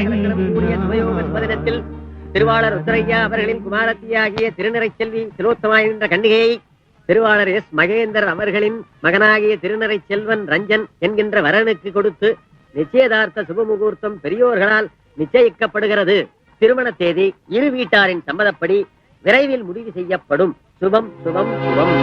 மங்களகரங்களும் கூடிய சுபயோக சுபதினத்தில் திருவாளர் ருத்ரையா அவர்களின் குமாரத்தியாகிய திருநிறை செல்வி திலோத்தமாய் என்ற கன்னிகையை திருவாளர் எஸ் மகேந்தர் அவர்களின் மகனாகிய திருநிறை செல்வன் ரஞ்சன் என்கின்ற வரனுக்கு கொடுத்து நிச்சயதார்த்த சுபமுகூர்த்தம் பெரியோர்களால் நிச்சயிக்கப்படுகிறது. திருமண தேதி இரு வீட்டாரின் சம்மதப்படி விரைவில் முடிவு செய்யப்படும். சுபம் சுபம் சுபம்.